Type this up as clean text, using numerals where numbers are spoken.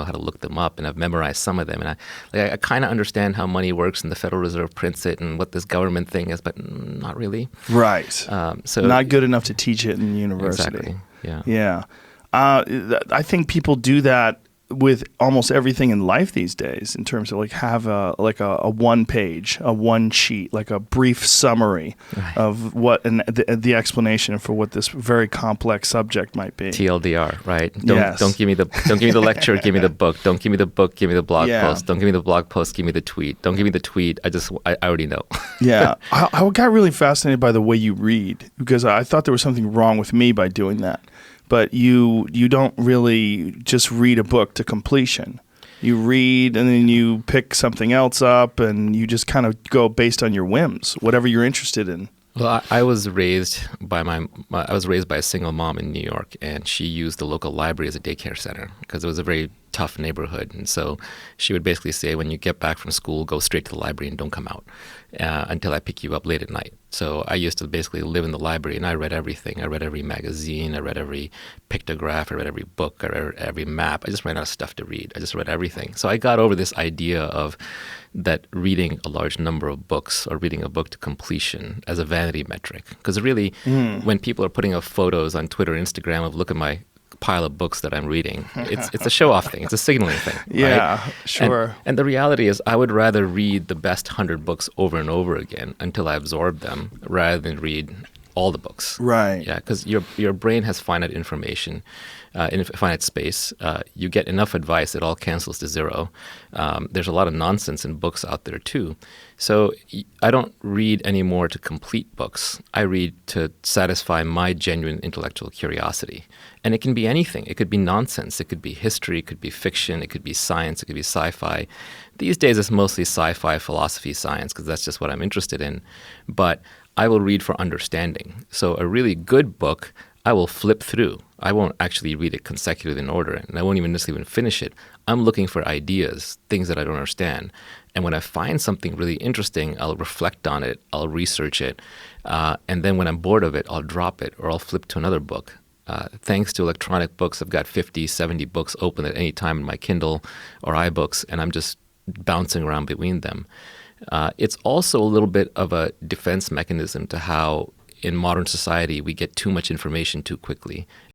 how to look them up, and I've memorized some of them. And I kind of understand how money works and the Federal Reserve prints it and what this government thing is, but not really. Right. So not good enough to teach it in university. Exactly. Yeah. Yeah. I think people do that with almost everything in life these days, in terms of like have a one page, a one sheet, like a brief summary of what and the explanation for what this very complex subject might be. TLDR, right? Yes. Don't give me the lecture, give me the book. Don't give me the book, give me the blog post. Don't give me the blog post, give me the tweet. Don't give me the tweet. I already know. Yeah. I got really fascinated by the way you read, because I thought there was something wrong with me by doing that. But you don't really just read a book to completion. You read and then you pick something else up, and you just kind of go based on your whims, whatever you're interested in. Well, I was raised by a single mom in New York, and she used the local library as a daycare center because it was a very tough neighborhood. And so she would basically say, when you get back from school, go straight to the library and don't come out until I pick you up late at night. So I used to basically live in the library, and I read everything. I read every magazine. I read every pictograph. I read every book. I read every map. I just ran out of stuff to read. I just read everything. So I got over this idea of that reading a large number of books or reading a book to completion as a vanity metric. Because really, when people are putting up photos on Twitter and Instagram of, look at my pile of books that I'm reading, it's a show-off thing. It's a signaling thing. Yeah, right? sure. And the reality is, I would rather read the best 100 books over and over again until I absorb them, rather than read all the books. Right. Yeah, because your brain has finite information, in finite space. You get enough advice, it all cancels to zero. There's a lot of nonsense in books out there too. So I don't read anymore to complete books. I read to satisfy my genuine intellectual curiosity. And it can be anything. It could be nonsense. It could be history. It could be fiction. It could be science. It could be sci-fi. These days it's mostly sci-fi, philosophy, science, because that's just what I'm interested in. But I will read for understanding. So a really good book, I will flip through. I won't actually read it consecutively in order, and I won't even necessarily finish it. I'm looking for ideas, things that I don't understand. And when I find something really interesting, I'll reflect on it, I'll research it, and then when I'm bored of it, I'll drop it, or I'll flip to another book. Thanks to electronic books, I've got 50, 70 books open at any time in my Kindle or iBooks, and I'm just bouncing around between them. It's also a little bit of a defense mechanism to how in modern society we get too much information too quickly.